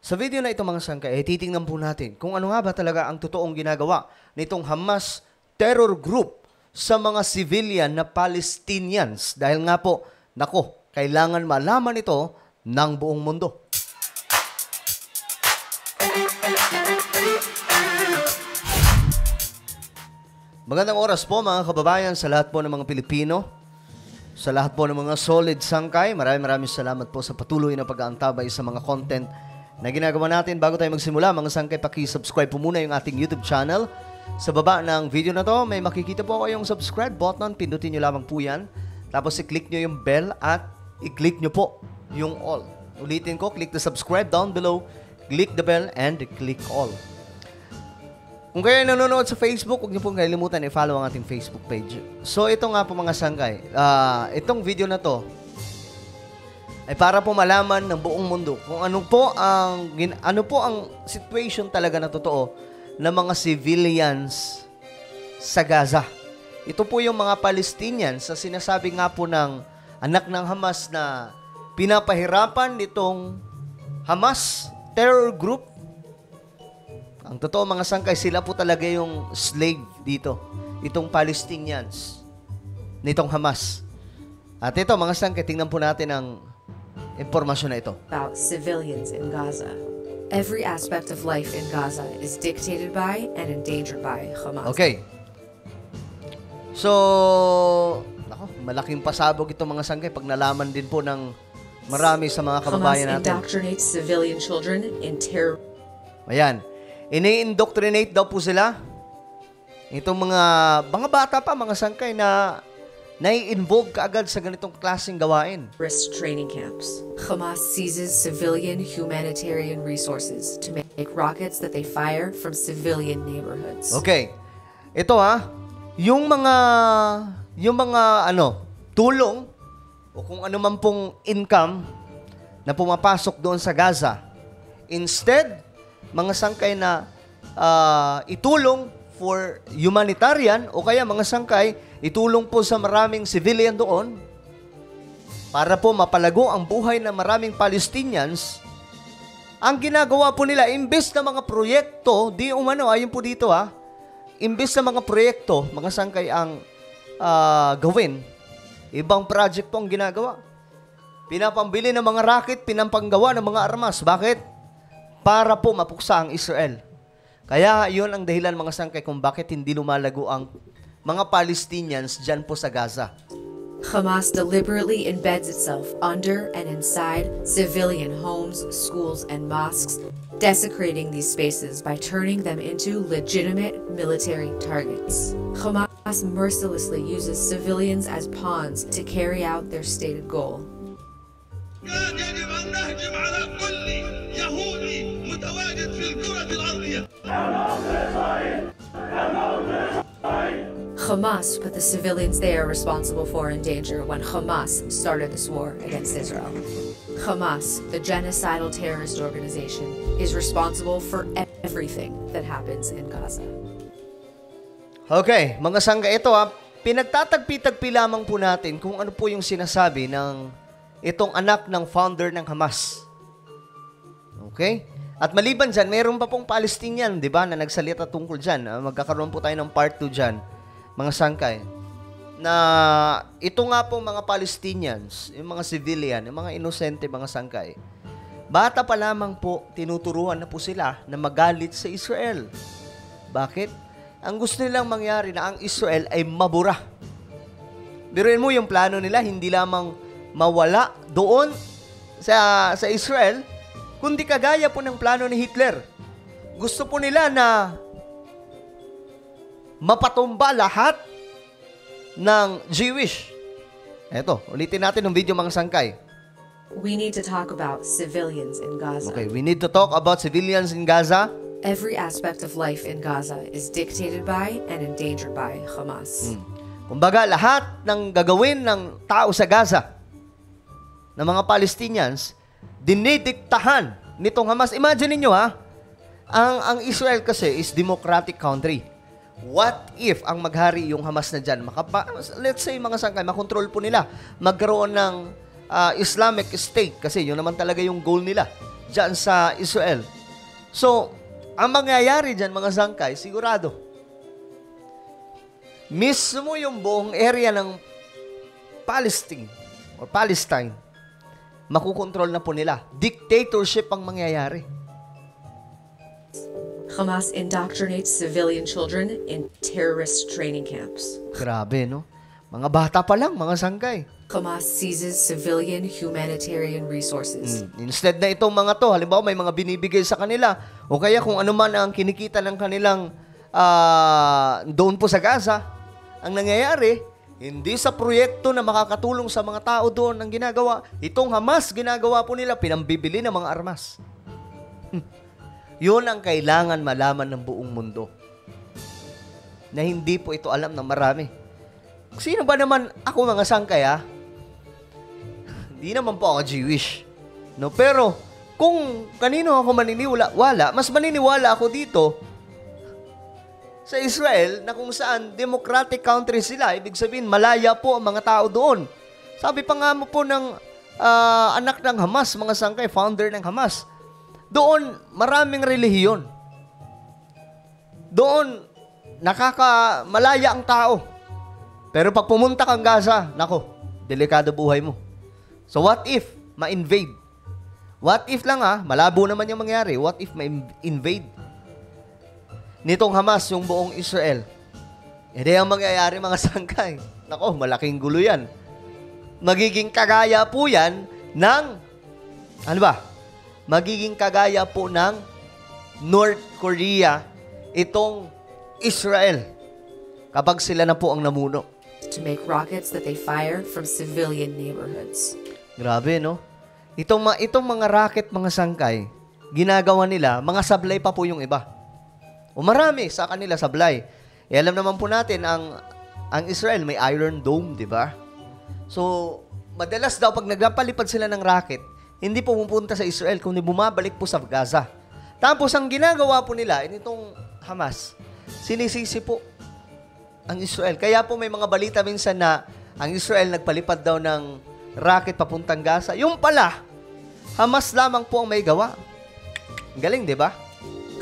Sa video na ito mga sangkay, titingnan po natin kung ano nga ba talaga ang totoong ginagawa nitong Hamas terror group sa mga civilian na Palestinians. Dahil nga po, kailangan malaman ito ng buong mundo. Magandang oras po mga kababayan sa lahat po ng mga Pilipino, sa lahat po ng mga solid sangkay. Maraming salamat po sa patuloy na pag-aantabay sa mga content na ginagawa natin. Bago tayo magsimula, mga sangkay, paki-subscribe po muna yung ating YouTube channel. Sa baba ng video na to, may makikita po kayong subscribe button. Pindutin nyo lamang po yan. Tapos i-click nyo yung bell at i-click nyo po yung all. Ulitin ko, click the subscribe down below, click the bell, and click all. Kung kayo nanonood sa Facebook, huwag niyo pong kalimutan i-follow ang ating Facebook page. So, ito nga po mga sangkay. Itong video na to ay para po malaman ng buong mundo kung ano po ang situation talaga na totoo ng mga civilians sa Gaza. Ito po yung mga Palestinians sa sinasabi nga po ng anak ng Hamas na pinapahirapan nitong Hamas terror group. Ang totoo mga sangkay, sila po talaga yung slave dito. Itong Palestinians. Nitong Hamas. At ito mga sangkay, tingnan po natin ang impormasyon na ito. About civilians in Gaza. Every aspect of life in Gaza is dictated by and endangered by Hamas. Okay. So, malaking pasabog itong mga sangkay pag nalaman din po ng marami sa mga kababayan natin. Hamas indoctrinates civilian children in terror. Ayan. Ini-indoctrinate daw po sila. Itong mga bata pa, mga sangkay na nai-involve kaagad sa ganitong klaseng gawain. Risk training camps. Hamas seizes civilian humanitarian resources to make rockets that they fire from civilian neighborhoods. Okay. Ito yung mga tulong o kung ano man pong income na pumapasok doon sa Gaza. Instead, mga sangkay na itulong for humanitarian o kaya mga sangkay, itulong po sa maraming civilian doon para po mapalago ang buhay ng maraming Palestinians. Ang ginagawa po nila, imbes na mga proyekto, ayon po dito imbes na mga proyekto, mga sangkay ang gawin, ibang project po ang ginagawa. Pinapambili ng mga rocket, pinampanggawa ng mga armas. Bakit? Para po mapuksa ang Israel. Kaya yun ang dahilan mga sangkay kung bakit hindi lumalago ang mga Palestinians dyan po sa Gaza. Hamas deliberately embeds itself under and inside civilian homes, schools, and mosques, desecrating these spaces by turning them into legitimate military targets. Hamas mercilessly uses civilians as pawns to carry out their stated goal. يجب أن نهجم على كل يهودي متواجد في الكرة الأرضية. Hamas put the civilians they are responsible for in danger when Hamas started this war against Israel. Hamas, the genocidal terrorist organization, is responsible for everything that happens in Gaza. Okay, mga sangga, ito pinagtatagpi-tagpi lamang po natin kung ano po yung sinasabi ng itong anak ng founder ng Hamas. Okay? At maliban dyan, mayroon pa pong Palestinian, di ba, na nagsalita tungkol dyan. Magkakaroon po tayo ng part 2 dyan, mga sangkay. Na ito nga pong mga Palestinians, yung mga civilian, yung mga inosente, mga sangkay. Bata pa lamang po, tinuturuan na po sila na magalit sa Israel. Bakit? Ang gusto nilang mangyari na ang Israel ay mabura. Biruin mo yung plano nila, hindi lamang mawala doon sa Israel, kundi kagaya po ng plano ni Hitler. Gusto po nila na mapatumba lahat ng Jewish. Eto, ulitin natin ng video mga sangkay. We need to talk about civilians in Gaza. Okay, we need to talk about civilians in Gaza. Every aspect of life in Gaza is dictated by and endangered by Hamas. Kumbaga, lahat ng gagawin ng tao sa Gaza, ng mga Palestinians, dinidiktahan nitong Hamas. Imagine niyo ang Israel kasi is democratic country. What if ang maghari yung Hamas na dyan? Let's say mga sangkay, makontrol po nila. Magkaroon ng Islamic State kasi yun naman talaga yung goal nila dyan sa Israel. So, ang mangyayari dyan, mga sangkay, sigurado. Mismo yung buong area ng Palestine, makukontrol na po nila. Dictatorship ang mangyayari. Hamas indoctrinates civilian children in terrorist training camps. Grabe, no? Mga bata pa lang, mga sangkay. Hamas seizes civilian humanitarian resources. Instead na itong mga to, halimbawa may mga binibigay sa kanila, o kaya kung ano man ang kinikita ng kanilang doon po sa Gaza, ang nangyayari, hindi sa proyekto na makakatulong sa mga tao doon ang ginagawa. Itong Hamas, ginagawa po nila, pinambibili ng mga armas. Yun ang kailangan malaman ng buong mundo. Na hindi po ito alam ng marami. Sino ba naman ako, mga sangkay, Hindi naman po ako Jewish. No? Pero, kung kanino ako maniniwala, mas maniniwala ako dito sa Israel na kung saan democratic country sila. Ibig sabihin, malaya po ang mga tao doon. Sabi pa nga mo po ng anak ng Hamas, mga sangkay, founder ng Hamas, doon maraming relihiyon. Doon malaya ang tao. Pero pag pumunta kang Gaza, nako, delikado buhay mo. So what if ma-invade? What if lang malabo naman yung mangyari. What if ma-invade nitong Hamas yung buong Israel? Hindi ang mangyayari, mga sangkay. Nako, malaking gulo yan. Magiging kagaya po yan ng, magiging kagaya po ng North Korea itong Israel kapag sila na po ang namuno. To make rockets that they fire from civilian neighborhoods. Grabe, no? Itong mga rocket, mga sangkay, ginagawa nila, mga sablay pa po yung iba. O marami sa kanila sablay. Alam naman po natin, ang Israel may Iron Dome, di ba? So, madalas daw pag nagpalipad sila ng rocket, hindi po pupunta sa Israel, kundi bumabalik po sa Gaza. Tapos, ang ginagawa po nila, itong Hamas, sinisisi po ang Israel. Kaya po may mga balita minsan na ang Israel nagpalipad daw ng rocket papuntang Gaza. Yung pala, Hamas lamang po ang may gawa. Galing, di ba?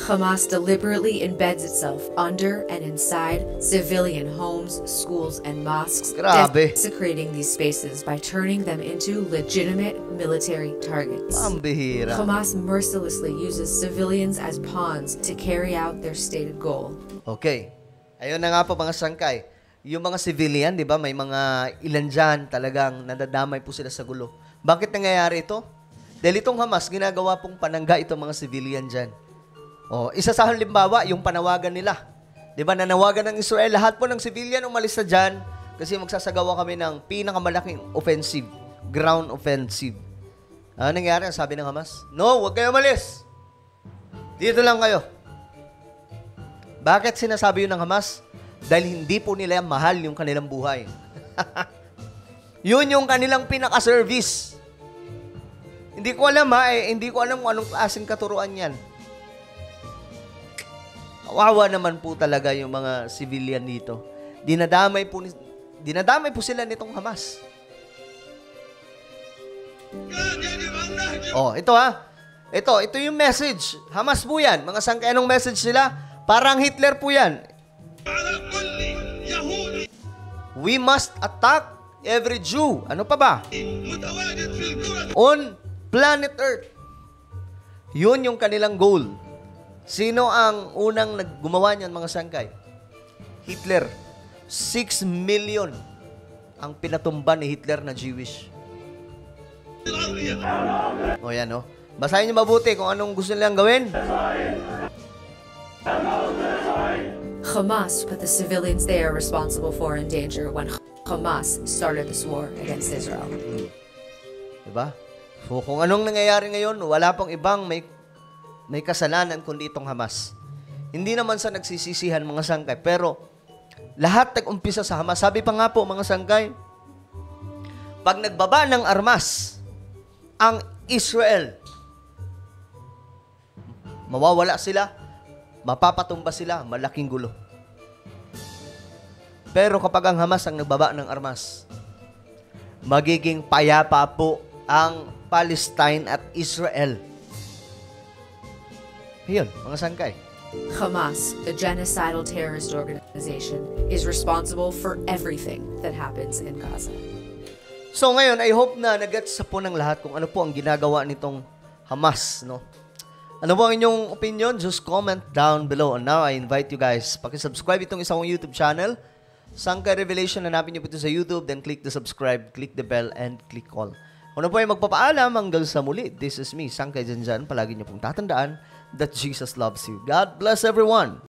Hamas deliberately embeds itself under and inside civilian homes, schools, and mosques, Grabe. desecrating these spaces by turning them into legitimate military targets. Pambihira. Hamas mercilessly uses civilians as pawns to carry out their stated goal. Okay. Ayun na nga po, mga sangkay. Yung mga civilian, di ba, may mga ilan dyan talagang nadadamay po sila sa gulo. Bakit nangyayari ito? Dahil itong Hamas, ginagawa pong panangga itong mga civilian dyan. Isa sa halimbawa, yung panawagan nila. Di ba, nanawagan ng Israel, lahat po ng civilian umalis na dyan kasi magsasagawa kami ng pinakamalaking offensive, ground offensive. Ano nangyari? Sabi ng Hamas, no, huwag kayo umalis. Dito lang kayo. Bakit sinasabi yun ng Hamas? Dahil hindi po nila mahal yung kanilang buhay. Yun yung kanilang pinaka-service. Hindi ko alam hindi ko alam kung anong klaseng katuruan yan. Kawawa naman po talaga yung mga civilian dito. Dinadamay po sila nitong Hamas. Ito yung message. Hamas po yan. Mga sangkay, anong message nila? Parang Hitler po yan. We must attack every Jew. Ano pa ba? On planet Earth. Yun yung kanilang goal. Sino ang unang gumawa niyan, mga sangkay? Hitler. 6 million ang pinatumba ni Hitler na Jewish. O yan, no? Basahin niyo mabuti kung anong gusto nilang gawin. Hamas put the civilians they are responsible for in danger when Hamas started this war against Israel. Diba? So, kung anong nangyayari ngayon, wala pang ibang may kasalanan kundi itong Hamas. Hindi naman sa nagsisisihan, mga sangkay, pero lahat nag-umpisa sa Hamas. Sabi pa nga po, mga sangkay, pag nagbaba ng armas ang Israel, mawawala sila, mapapatumba sila, malaking gulo. Pero kapag ang Hamas ang nagbaba ng armas, magiging payapa po ang Palestine at Israel. Ayun, mga sangkay. Hamas, the genocidal terrorist organization, is responsible for everything that happens in Gaza. So ngayon, I hope na nagets sa po ng lahat kung ano po ang ginagawa nitong Hamas, no? Ano po ang inyong opinion? Just comment down below. And now, I invite you guys, pakisubscribe itong isang YouTube channel, Sangkay Revelation. Hanapin niyo po ito sa YouTube, then click the subscribe, click the bell, and click all. Kung ano po ay magpapaalam hanggang sa muli. This is me, Sangkay Janjan. Palagi niyo pong tatandaan that Jesus loves you. God bless everyone.